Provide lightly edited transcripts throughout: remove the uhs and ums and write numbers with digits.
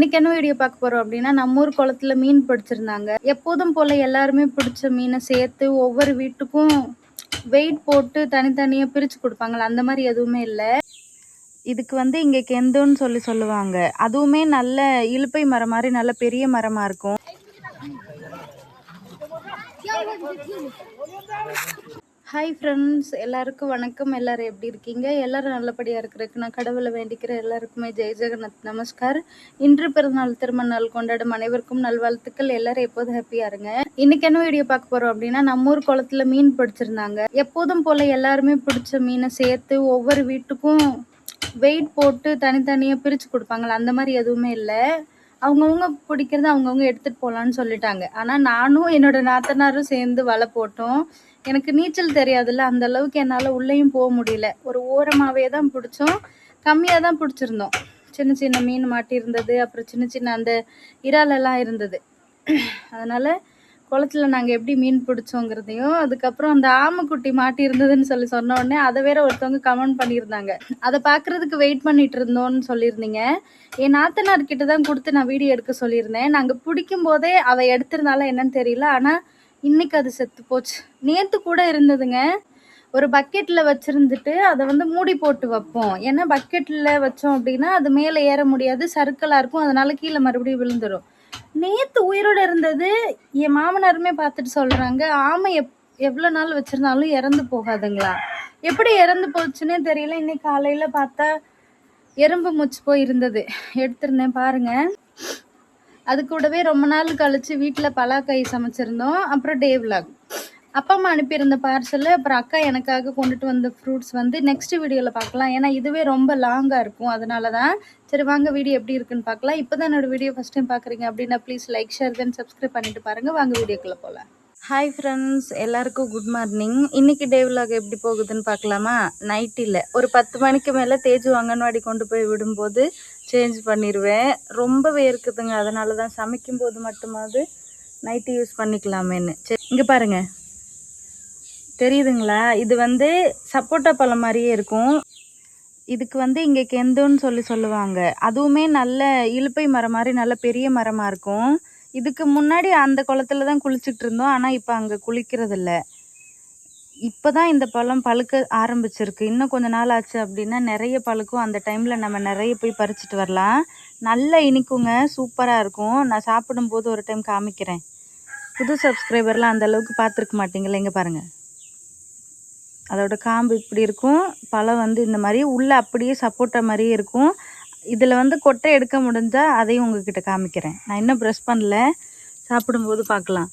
இன்னைக்கு என்ன வீடியோ பார்க்க போறோம் அப்படின்னா, நம்ம ஊர் குளத்துல மீன் பிடிச்சிருந்தாங்க. எப்போதும் போல எல்லாருமே பிடிச்ச மீனை சேர்த்து ஒவ்வொரு வீட்டுக்கும் வெயிட் போட்டு தனித்தனியா பிரிச்சு கொடுப்பாங்கல்ல, அந்த மாதிரி எதுவுமே இல்ல. இதுக்கு வந்து இங்க கெந்துன்னு சொல்லுவாங்க. அதுவுமே நல்ல இலுப்பை மரம் மாதிரி நல்ல பெரிய மரமா இருக்கும். ஹாய் ஃப்ரெண்ட்ஸ், எல்லாருக்கும் வணக்கம். எல்லாரும் எப்படி இருக்கீங்க? எல்லாரும் நல்லபடியாக இருக்கிறதுக்கு நான் கடவுளை வேண்டிக்கிறேன். எல்லாருக்குமே ஜெய் ஜெகநாத் நமஸ்கார். இன்று பிறந்தநாள் திருமண நாள் கொண்டாடும் அனைவருக்கும் நல்வாழ்த்துக்கள். எல்லாரும் எப்போதும் ஹாப்பியாக இருங்க. இன்னைக்கு என்ன வீடியோ பார்க்க போகிறோம் அப்படின்னா, நம்ம ஊர் குளத்துல மீன் பிடிச்சிருந்தாங்க. எப்போதும் போல் எல்லாருமே பிடிச்ச மீனை சேர்த்து ஒவ்வொரு வீட்டுக்கும் வெயிட் போட்டு தனித்தனியாக பிரித்து கொடுப்பாங்களா, அந்த மாதிரி எதுவுமே இல்லை. அவங்கவுங்க பிடிக்கிறத அவங்கவுங்க எடுத்துகிட்டு போகலான்னு சொல்லிட்டாங்க. ஆனால் நானும் என்னோட நாத்தனாரும் சேர்ந்து வலை போட்டோம். எனக்கு நீச்சல் தெரியாதுல்ல, அந்த அளவுக்கு என்னால் உள்ளேயும் போக முடியல. ஒரு ஓரமாகவே தான் பிடிச்சோம். கம்மியாக தான் பிடிச்சிருந்தோம். சின்ன சின்ன மீன் மாட்டியிருந்தது, அப்புறம் சின்ன சின்ன அந்த இறாலெல்லாம் இருந்தது. அதனால் குளத்துல நாங்கள் எப்படி மீன் பிடிச்சோங்கிறதையும், அதுக்கப்புறம் அந்த ஆமைக்குட்டி மாட்டி இருந்ததுன்னு சொன்ன உடனே அதை வேற ஒருத்தவங்க கமெண்ட் பண்ணியிருந்தாங்க. அதை பார்க்குறதுக்கு வெயிட் பண்ணிட்டு இருந்தோன்னு சொல்லியிருந்தீங்க. என் நாத்தனார்கிட்ட தான் கொடுத்து நான் வீடியோ எடுக்க சொல்லியிருந்தேன். நாங்கள் பிடிக்கும் போதே அவள் எடுத்திருந்தாலும் என்னன்னு தெரியல. ஆனால் இன்னைக்கு அது செத்து போச்சு. நேற்று கூட இருந்ததுங்க. ஒரு பக்கெட்டில் வச்சுருந்துட்டு அதை வந்து மூடி போட்டு வைப்போம். ஏன்னா பக்கெட்டில் வச்சோம் அப்படின்னா அது மேலே ஏற முடியாது, சறுக்கலாக இருக்கும். அதனால கீழே மறுபடியும் விழுந்துடும். நேற்று உயிரோடு இருந்தது. என் மாமனாருமே பார்த்துட்டு சொல்கிறாங்க, ஆமை எவ்வளோ நாள் வச்சுருந்தாலும் இறந்து போகாதுங்களா. எப்படி இறந்து போச்சுன்னே தெரியல. இன்னைக்கு காலையில் பார்த்தா எறும்பு மூச்சு போய் இருந்தது. எடுத்திருந்தேன் பாருங்க. அது கூடவே ரொம்ப நாள் கழிச்சு வீட்டில் பலாக்காய் சமைச்சிருந்தோம். அப்புறம் டே விலாக் அப்பா அம்மா அனுப்பியிருந்த பார்சலு, அப்புறம் அக்கா எனக்காக கொண்டுட்டு வந்த ஃப்ரூட்ஸ் வந்து நெக்ஸ்ட் வீடியோவில் பார்க்கலாம். ஏன்னா இதுவே ரொம்ப லாங்காக இருக்கும். அதனால தான் சரி வாங்க வீடியோ எப்படி இருக்குன்னு பார்க்கலாம். இப்போ தான் என்னோடய வீடியோ ஃபஸ்ட் டைம் பார்க்குறீங்க அப்படின்னா please like, share, then subscribe பண்ணிட்டு பாருங்கள். வாங்க வீடியோக்குள்ளே போகலாம். ஹாய் ஃப்ரெண்ட்ஸ், எல்லாருக்கும் குட் மார்னிங். இன்றைக்கி டே விலாக் எப்படி போகுதுன்னு பார்க்கலாமா? நைட்டில் ஒரு 10 மணிக்கு மேலே தேஜு அங்கன்வாடி கொண்டு போய் விடும்போது சேஞ்ச் பண்ணிடுவேன். ரொம்ப வேர்க்குதுங்க. அதனால தான் சமைக்கும்போது மட்டுமாவது நைட்டு யூஸ் பண்ணிக்கலாமேன்னு. சரி, இங்கே பாருங்கள், தெரியுதுங்களா? இது வந்து சப்போட்டா பழம் மாதிரியே இருக்கும். இதுக்கு வந்து இங்கே கெந்துன்னு சொல்லுவாங்க. அதுவுமே நல்ல இலுப்பை மரம் மாதிரி நல்ல பெரிய மரமாக இருக்கும். இதுக்கு முன்னாடி அந்த குளத்துல தான் குளிச்சுட்டு இருந்தோம். ஆனால் இப்போ அங்கே குளிக்கிறதில்ல. இப்போ தான் இந்த பழம் பழுக்க ஆரம்பிச்சிருக்கு. இன்னும் கொஞ்ச நாள் ஆச்சு அப்படின்னா நிறைய பழுக்கும். அந்த டைமில் நம்ம நிறைய போய் பறிச்சுட்டு வரலாம். நல்லா இனிக்குங்க, சூப்பராக இருக்கும். நான் சாப்பிடும்போது ஒரு டைம் காமிக்கிறேன். புது சப்ஸ்கிரைபர்லாம் அந்த அளவுக்கு பார்த்துருக்க மாட்டீங்களா? இங்கே பாருங்கள், அதோட காம்பு இப்படி இருக்கும். பழம் வந்து இந்த மாதிரி உள்ளே அப்படியே சப்போட்டா மாதிரியே இருக்கும். இதில் வந்து கொட்டை எடுக்க முடிஞ்சால் அதையும் உங்ககிட்ட காமிக்கிறேன். நான் இன்னும் ப்ரெஸ் பண்ணல, சாப்பிடும்போது பார்க்கலாம்.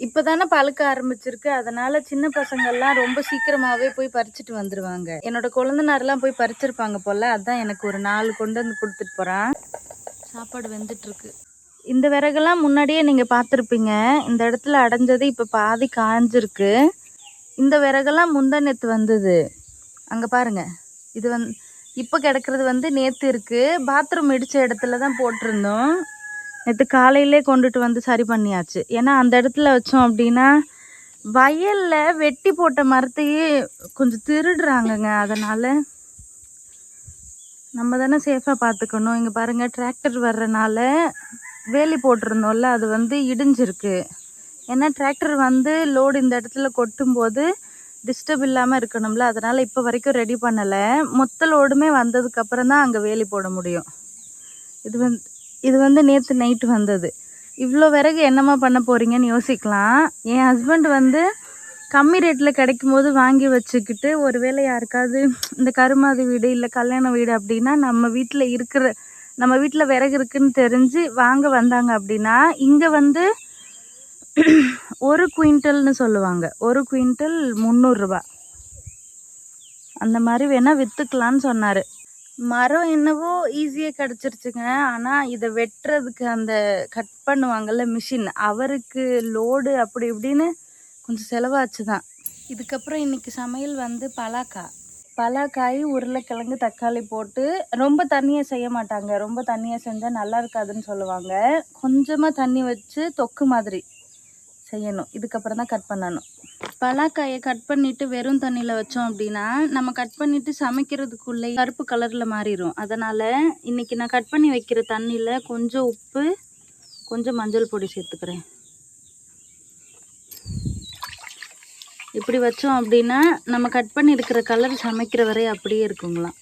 இப்போ தானே பழுக்க ஆரம்பிச்சிருக்கு. அதனால் சின்ன பசங்கள்லாம் ரொம்ப சீக்கிரமாகவே போய் பறிச்சுட்டு வந்துடுவாங்க. என்னோட குழந்தைனாரெலாம் போய் பறிச்சிருப்பாங்க போல். அதுதான் எனக்கு ஒரு 4 கொண்டு வந்து கொடுத்துட்டு போகிறான். சாப்பாடு வெந்துட்டுருக்கு. இந்த விறகெல்லாம் முன்னாடியே நீங்கள் பார்த்துருப்பீங்க. இந்த இடத்துல அடைஞ்சது இப்போ பாதி காஞ்சிருக்கு. இந்த விறகெல்லாம் முந்தா நேற்று வந்தது. அங்கே பாருங்கள், இது இப்போ கிடக்கிறது வந்து நேற்று இருக்குது. பாத்ரூம் இடித்த இடத்துல தான் போட்டிருந்தோம். நேற்று காலையிலே கொண்டுட்டு வந்து சரி பண்ணியாச்சு. ஏன்னா அந்த இடத்துல வச்சோம் அப்படின்னா வயலில் வெட்டி போட்ட மரத்தையே கொஞ்சம் திருடுறாங்கங்க. அதனால் நம்ம தானே சேஃபாக பார்த்துக்கணும். இங்கே பாருங்கள், டிராக்டர் வர்றனால வேலி போட்டிருந்தோம்ல, அது வந்து இடிஞ்சிருக்கு. ஏன்னா டிராக்டர் வந்து லோடு இந்த இடத்துல கொட்டும்போது டிஸ்டர்ப் இல்லாமல் இருக்கணும்ல. அதனால் இப்போ வரைக்கும் ரெடி பண்ணலை. மொத்த லோடுமே வந்ததுக்கப்புறம் தான் அங்கே வேலி போட முடியும். இது வந்து நேற்று நைட்டு வந்தது. இவ்வளோ விறகு என்னம்மா பண்ண போகிறீங்கன்னு யோசிக்கலாம். என் ஹஸ்பண்ட் வந்து கம்மி ரேட்டில் கிடைக்கும் போது வாங்கி வச்சுக்கிட்டு, ஒருவேளை யாருக்காவது இந்த கருமாதி வீடு இல்லை கல்யாண வீடு அப்படின்னா நம்ம வீட்டில் விறகு இருக்குன்னு தெரிஞ்சு வாங்க வந்தாங்க அப்படின்னா இங்கே வந்து 1 குவிண்டல்னு சொல்லுவாங்க. 1 குவிண்டல் 300 ரூபா. அந்த மாதிரி வேணால் விற்றுக்கலான்னு சொன்னார். மரம் என்னவோ ஈஸியாக கிடச்சிருச்சுங்க. ஆனால் இதை வெட்டுறதுக்கு அந்த கட் பண்ணுவாங்கள்ல மிஷின், அவருக்கு லோடு அப்படி இப்படின்னு கொஞ்சம் செலவாச்சு தான். இதுக்கப்புறம் இன்றைக்கி சமையல் வந்து பலாக்காய், உருளைக்கிழங்கு, தக்காளி போட்டு ரொம்ப தண்ணியாக செய்ய மாட்டாங்க. ரொம்ப தண்ணியாக செஞ்சால் நல்லா இருக்காதுன்னு சொல்லுவாங்க. கொஞ்சமாக தண்ணி வச்சு தொக்கு மாதிரி செய்யணும். இதுக்கப்புறம் தான் கட் பண்ணணும். பலாக்காயை கட் பண்ணிட்டு வெறும் தண்ணியில் வச்சோம் அப்படின்னா நம்ம கட் பண்ணிட்டு சமைக்கிறதுக்குள்ளே கருப்பு கலரில் மாறிடும். அதனால் இன்றைக்கி நான் கட் பண்ணி வைக்கிற தண்ணியில் கொஞ்சம் உப்பு, கொஞ்சம் மஞ்சள் பொடி சேர்த்துக்கிறேன். இப்படி வச்சோம் அப்படின்னா நம்ம கட் பண்ணி இருக்கிற கலர் சமைக்கிற வரை அப்படியே இருக்குங்களாம்.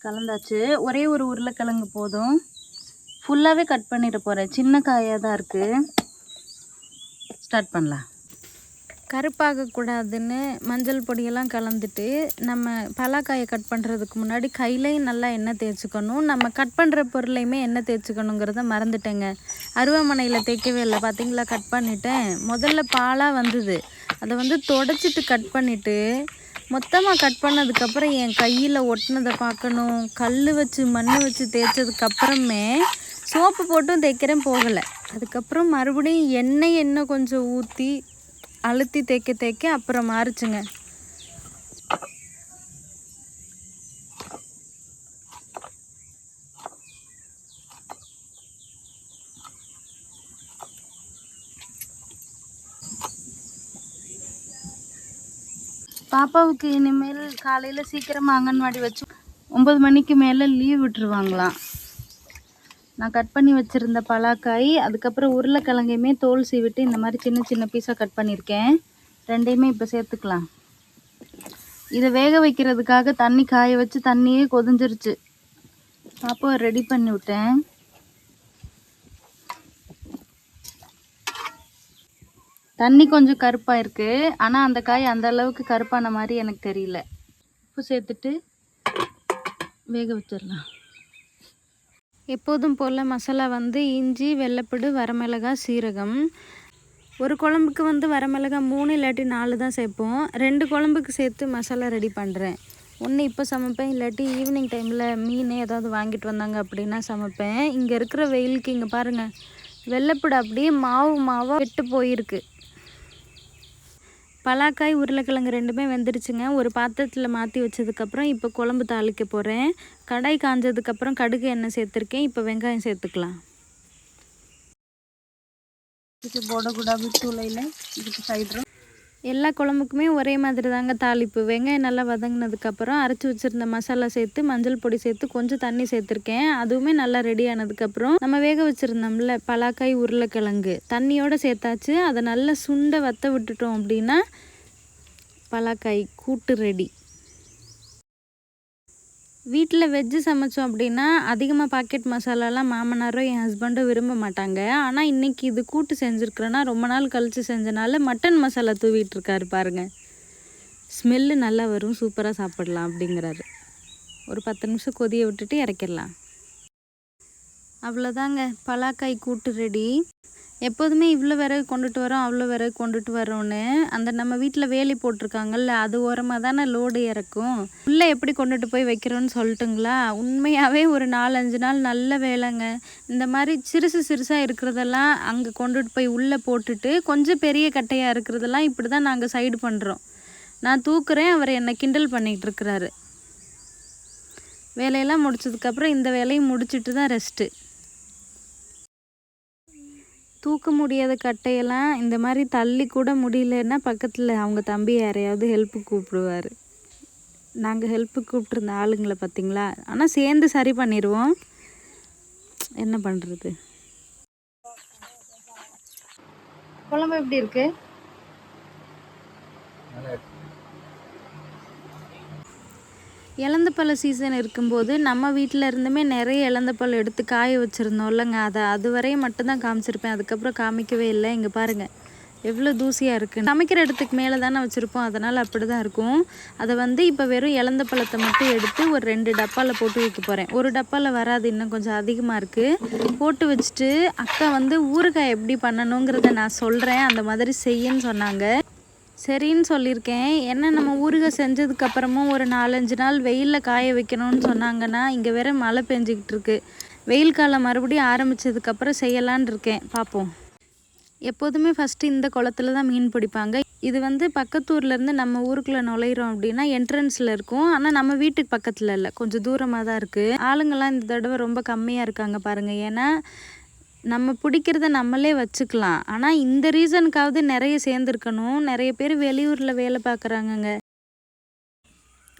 கலந்தாச்சு. ஒரே ஒரு உருளைக்கிழங்கு போதும். ஃபுல்லாகவே கட் பண்ணிட போகிறேன். சின்ன காயாக தான் இருக்குது. ஸ்டார்ட் பண்ணலாம். கருப்பாகக்கூடாதுன்னு மஞ்சள் பொடியெல்லாம் கலந்துட்டு நம்ம பலாக்காயை கட் பண்ணுறதுக்கு முன்னாடி கையிலையும் நல்லா எண்ணெய் தேய்ச்சிக்கணும். நம்ம கட் பண்ணுற பொருளையுமே எண்ணெய் தேய்ச்சிக்கணுங்கிறத மறந்துட்டேங்க. அருவாமனையில் தேய்க்கவே இல்லை. பார்த்திங்களா, கட் பண்ணிட்டேன். முதல்ல பாலாக வந்தது, அதை தொடச்சிட்டு கட் பண்ணிவிட்டு மொத்தமாக கட் பண்ணதுக்கப்புறம் என் கையில் ஒட்டினதை பார்க்கணும். கல் வச்சு மண் வச்சு தேய்ச்சதுக்கப்புறமே சோப்பு போட்டும் தேய்க்கிறேன், போகலை. அதுக்கப்புறம் மறுபடியும் எண்ணெய் கொஞ்சம் ஊற்றி அழுத்தி தேய்க்க அப்புறம் மாறுச்சுங்க. பாப்பாவுக்கு இனிமேல் காலையில் சீக்கிரமாக அங்கன்வாடி வச்சு 9 மணிக்கு மேலே லீவ் விட்டுருவாங்களாம். நான் கட் பண்ணி வச்சுருந்த பலாக்காய், அதுக்கப்புறம் உருளைக்கிழங்கையுமே தோல் சீவிட்டு இந்த மாதிரி சின்ன சின்ன பீஸாக கட் பண்ணியிருக்கேன். ரெண்டையுமே இப்போ சேர்த்துக்கலாம். இதை வேக வைக்கிறதுக்காக தண்ணி காய வச்சு தண்ணியே கொதிஞ்சிருச்சு. பாப்பாவை ரெடி பண்ணி விட்டேன். தண்ணி கொஞ்சம் கருப்பாக இருக்குது, ஆனால் அந்த காய் அந்த அளவுக்கு கருப்பான மாதிரி எனக்கு தெரியல. உப்பு சேர்த்துட்டு வேக வச்சிடலாம். எப்போதும் போல் மசாலா இஞ்சி, வெள்ளைப்பூடு, வரமிளகாய், சீரகம். ஒரு குழம்புக்கு வரமிளகாய் 3 இல்லாட்டி 4 தான் சேர்ப்போம். 2 குழம்புக்கு சேர்த்து மசாலா ரெடி பண்ணுறேன். ஒன்று இப்போ சமைப்பேன், இல்லாட்டி ஈவினிங் டைமில் மீன் ஏதாவது வாங்கிட்டு வந்தாங்க அப்படின்னா சமைப்பேன். இங்கே இருக்கிற வெயிலுக்கு இங்கே பாருங்கள், வெள்ளைப்பூடு அப்படியே மாவாக விட்டு போயிருக்கு. பலாக்காய், உருளைக்கிழங்கு ரெண்டுமே வெந்துருச்சுங்க. ஒரு பாத்திரத்தில் மாற்றி வச்சதுக்கப்புறம் இப்போ குழம்பு தாளிக்க போகிறேன். கடாய் காஞ்சதுக்கப்புறம் கடுகு எண்ணெய் சேர்த்துருக்கேன். இப்போ வெங்காயம் சேர்த்துக்கலாம். இது போடக்கூடாது தூளையில், இதுக்கு சைடு எல்லா குழம்புக்குமே ஒரே மாதிரி தாங்க தாளிப்பு. வெங்காயம் நல்லா வதங்கினதுக்கப்புறம் அரைச்சி வச்சுருந்த மசாலா சேர்த்து மஞ்சள் பொடி சேர்த்து கொஞ்சம் தண்ணி சேர்த்துருக்கேன். அதுவுமே நல்லா ரெடி ஆனதுக்கப்புறம் நம்ம வேக வச்சுருந்தோம்ல பலாக்காய், உருளைக்கிழங்கு தண்ணியோடு சேர்த்தாச்சு. அதை நல்லா சுண்டை வற்ற விட்டுட்டோம் அப்படின்னா பலாக்காய் கூட்டு ரெடி. வீட்டில் வெஜ்ஜு சமைச்சோம் அப்படின்னா அதிகமாக பாக்கெட் மசாலாலாம் மாமனாரோ என் ஹஸ்பண்டோ விரும்ப மாட்டாங்க. ஆனால் இன்றைக்கி இது கூட்டு செஞ்சுருக்குறேன்னா ரொம்ப நாள் கழித்து செஞ்சனால மட்டன் மசாலா தூவிட்டுருக்காரு பாருங்கள். ஸ்மெல்லு நல்லா வரும், சூப்பராக சாப்பிடலாம் அப்படிங்கிறாரு. ஒரு 10 நிமிஷம் கொதிய விட்டுட்டு இறக்கிடலாம். அவ்வளோதாங்க, பலாக்காய் கூட்டு ரெடி. எப்போதுமே இவ்வளோ விறகு கொண்டுட்டு வரோம், அவ்வளோ விறகு கொண்டுட்டு வரோன்னு அந்த நம்ம வீட்டில் வேலி போட்டிருக்காங்கல்ல, அது ஓரமாக தானே லோடு இறக்கும். உள்ளே எப்படி கொண்டுட்டு போய் வைக்கிறோன்னு சொல்லட்டுங்களா? உண்மையாகவே ஒரு 4-5 நாள் நல்ல வேலைங்க. இந்த மாதிரி சிறுசாக இருக்கிறதெல்லாம் அங்கே கொண்டுட்டு போய் உள்ளே போட்டுட்டு, கொஞ்சம் பெரிய கட்டையாக இருக்கிறதெல்லாம் இப்படி தான் நாங்கள் சைடு பண்ணுறோம். நான் தூக்குறேன், அவர் என்னை கிண்டல் பண்ணிகிட்டு இருக்கிறாரு. வேலையெல்லாம் முடிச்சதுக்கப்புறம் இந்த வேலையும் முடிச்சுட்டு தான் ரெஸ்ட்டு. தூக்க முடியாத கட்டையெல்லாம் இந்த மாதிரி தள்ளி கூட முடியலன்னா பக்கத்தில் அவங்க தம்பி யாரையாவது ஹெல்ப்புக்கு கூப்பிடுவார். நாங்கள் ஹெல்ப்புக்கு கூப்பிட்ருந்த ஆளுங்களை பார்த்திங்களா. ஆனால் சேர்ந்து சரி பண்ணிடுவோம், என்ன பண்ணுறது. குழம்பு எப்படி இருக்கு? இலந்தப்பழ சீசன் இருக்கும்போது நம்ம வீட்டில் இருந்துமே நிறைய இலந்தப்பழம் எடுத்து காய வச்சுருந்தோம் இல்லைங்க. அது வரையும் மட்டும்தான் காமிச்சிருப்பேன், அதுக்கப்புறம் காமிக்கவே இல்லை. இங்கே பாருங்கள் எவ்வளோ தூசியாக இருக்குது. சமைக்கிற இடத்துக்கு மேலே தானே வச்சுருப்போம், அதனால் அப்படி தான் இருக்கும். அதை இப்போ வெறும் இலந்தப்பழத்தை மட்டும் எடுத்து ஒரு 2 டப்பாவில் போட்டு வைக்க போகிறேன். ஒரு டப்பாவில் வராது, இன்னும் கொஞ்சம் அதிகமாக இருக்குது. போட்டு வச்சுட்டு அக்கா ஊறுகாய் எப்படி பண்ணணுங்கிறத நான் சொல்கிறேன், அந்த மாதிரி செய்யன்னு சொன்னாங்க. சரின்னு சொல்லியிருக்கேன். ஏன்னா நம்ம ஊறுகாய் செஞ்சதுக்கப்புறமும் ஒரு 4-5 நாள் வெயிலில் காய வைக்கணும்னு சொன்னாங்கன்னா, இங்கே வேற மழை பெஞ்சிக்கிட்டு இருக்கு. வெயில் காலம் மறுபடியும் ஆரம்பித்ததுக்கப்புறம் செய்யலான் இருக்கேன், பார்ப்போம். எப்போதுமே ஃபஸ்ட்டு இந்த குளத்துல தான் மீன் பிடிப்பாங்க. இது பக்கத்தூர்லேருந்து நம்ம ஊருக்குள்ளே நுழையிறோம் அப்படின்னா என்ட்ரன்ஸில் இருக்கும். ஆனால் நம்ம வீட்டுக்கு பக்கத்தில் இல்லை, கொஞ்சம் தூரமாக தான் இருக்குது. ஆளுங்கள்லாம் இந்த தடவை ரொம்ப கம்மியாக இருக்காங்க பாருங்கள். ஏன்னா நம்ம பிடிக்கிறத நம்மளே வச்சுக்கலாம். ஆனால் இந்த ரீசனுக்காவது நிறைய சேர்ந்துருக்கணும். நிறைய பேர் வெளியூரில் வேலை பார்க்குறாங்கங்க.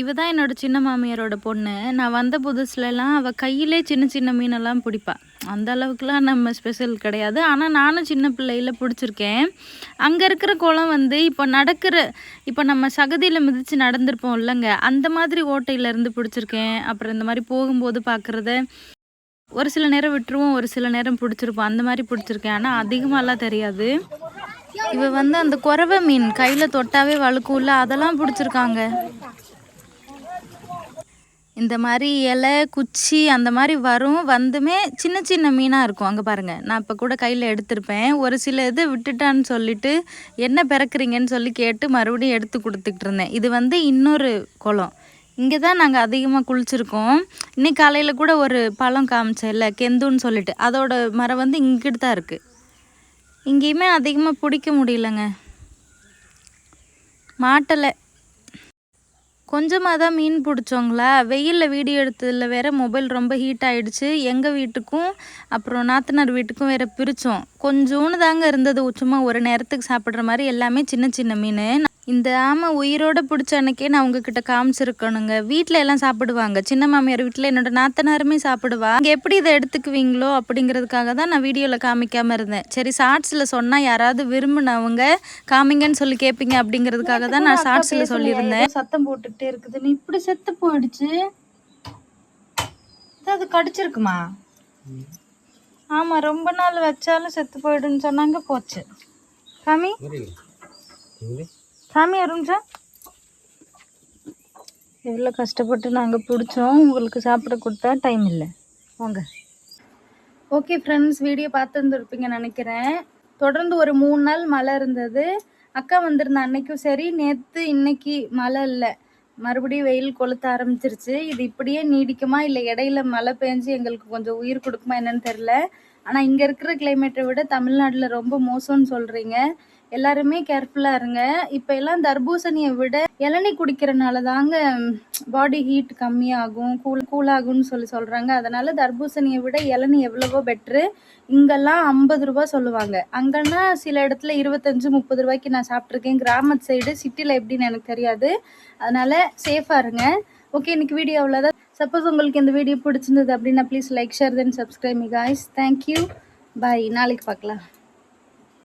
இவ தான் என்னோட சின்ன மாமியாரோட பொண்ணு. நான் வந்த புதுசுலலாம் அவள் கையிலே சின்ன சின்ன மீனெல்லாம் பிடிப்பா. அந்த அளவுக்குலாம் நம்ம ஸ்பெஷல் கிடையாது. ஆனால் நானும் சின்ன பிள்ளையில் பிடிச்சிருக்கேன். அங்கே இருக்கிற குளம் வந்து இப்போ நம்ம சகதியில் மிதித்து நடந்திருப்போம் இல்லைங்க, அந்த மாதிரி ஓட்டையிலேருந்து பிடிச்சிருக்கேன். அப்புறம் இந்த மாதிரி போகும்போது பார்க்குறத ஒரு சில நேரம் விட்டுருவோம், ஒரு சில நேரம் பிடிச்சிருப்போம். அந்த மாதிரி பிடிச்சிருக்கேன். ஆனால் அதிகமாகலாம் தெரியாது. இவ வந்து அந்த குறவை மீன் கையில் தொட்டாவே வழுக்கும்ல, அதெல்லாம் பிடிச்சிருக்காங்க. இந்த மாதிரி இலை குச்சி அந்த மாதிரி வந்துமே சின்ன சின்ன மீனாக இருக்கும். அங்கே பாருங்கள், நான் இப்போ கூட கையில் எடுத்திருப்பேன். ஒரு சில இது விட்டுட்டான்னு சொல்லிட்டு என்ன பிறக்குறீங்கன்னு சொல்லி கேட்டு மறுபடியும் எடுத்து கொடுத்துக்கிட்டு இருந்தேன். இது வந்து இன்னொரு குளம். இங்கே தான் நாங்கள் அதிகமாக குளிச்சிருக்கோம். இன்னைக்கு காலையில் கூட ஒரு பழம் காமிச்சேன் இல்லை, கெந்துன்னு சொல்லிட்டு, அதோட மரம் வந்து இங்கிட்டு தான் இருக்குது. இங்கேயுமே அதிகமாக பிடிக்க முடியலங்க, மாட்டலை. கொஞ்சமாக தான் மீன் பிடிச்சோங்களா. வெயிலில் வீடியோ எடுத்ததில் வேறு மொபைல் ரொம்ப ஹீட் ஆகிடுச்சு. எங்கள் வீட்டுக்கும் அப்புறம் நாத்தனார் வீட்டுக்கும் வேறு பிரித்தோம். கொஞ்சோன்னு தாங்க இருந்தது, சும்மா ஒரு நேரத்துக்கு சாப்பிட்ற மாதிரி. எல்லாமே சின்ன சின்ன மீன். இந்த ஆமை உயிரோடு பிடிச்ச அன்னைக்கே நான் உங்ககிட்ட காமிச்சிருக்கணுங்க. வீட்டில் எல்லாம் சாப்பிடுவாங்க. சின்ன மாமியார் வீட்டில் என்னோட நாத்தனாருமே சாப்பிடுவா. இங்கே எப்படி இதை எடுத்துக்குவீங்களோ அப்படிங்கிறதுக்காக தான் நான் வீடியோவில் காமிக்காமல் இருந்தேன். சரி, ஷார்ட்ஸில் சொன்னால் யாராவது விரும்பினவங்க காமிங்கன்னு சொல்லி கேட்பீங்க அப்படிங்கிறதுக்காக தான் நான் ஷார்ட்ஸில் சொல்லியிருந்தேன். சத்தம் போட்டுக்கிட்டே இருக்குது. நீ இப்படி செத்து போயிடுச்சு. அது கடிச்சிருக்குமா? ஆமாம், ரொம்ப நாள் வச்சாலும் செத்து போயிடுன்னு சொன்னாங்க. போச்சு. காமி சாமி அருண்சா, எவ்வளோ கஷ்டப்பட்டு நாங்கள் பிடிச்சோம். உங்களுக்கு சாப்பிட கொடுத்தா டைம் இல்லை. வாங்க. ஓகே ஃப்ரெண்ட்ஸ், வீடியோ பார்த்துருந்துருப்பீங்கன்னு நினைக்கிறேன். தொடர்ந்து ஒரு 3 நாள் மழை இருந்தது. அக்கா வந்திருந்த அன்னைக்கும் சரி, நேற்று இன்னைக்கு மழை இல்லை, மறுபடியும் வெயில் கொளுத்த ஆரம்பிச்சிருச்சு. இது இப்படியே நீடிக்குமா இல்லை இடையில மழை பெஞ்சு எங்களுக்கு கொஞ்சம் உயிர் கொடுக்குமா என்னன்னு தெரில. ஆனால் இங்கே இருக்கிற கிளைமேட்டை விட தமிழ்நாட்டில் ரொம்ப மோசம்னு சொல்கிறீங்க. எல்லாருமே கேர்ஃபுல்லாக இருங்க. இப்போ எல்லாம் தர்பூசணியை விட இளநீ குடிக்கிறனால தாங்க பாடி ஹீட் கம்மியாகும், கூலாகும்னு சொல்கிறாங்க. அதனால் தர்பூசணியை விட இளநீ எவ்வளவோ பெட்ரு. இங்கெல்லாம் 50 ரூபா சொல்லுவாங்க. அங்கன்னா சில இடத்துல 25-30 ரூபாய்க்கு நான் சாப்பிட்ருக்கேன். கிராமத்து சைடு, சிட்டியில் எப்படின்னு எனக்கு தெரியாது. அதனால் சேஃபாக இருங்க. ஓகே, இன்னைக்கு வீடியோ அவ்வளோதான். சப்போஸ் உங்களுக்கு இந்த வீடியோ பிடிச்சிருந்தது அப்படின்னா please like, share, then subscribe me guys. Thank you, bye. நாளைக்கு பார்க்கலாம்.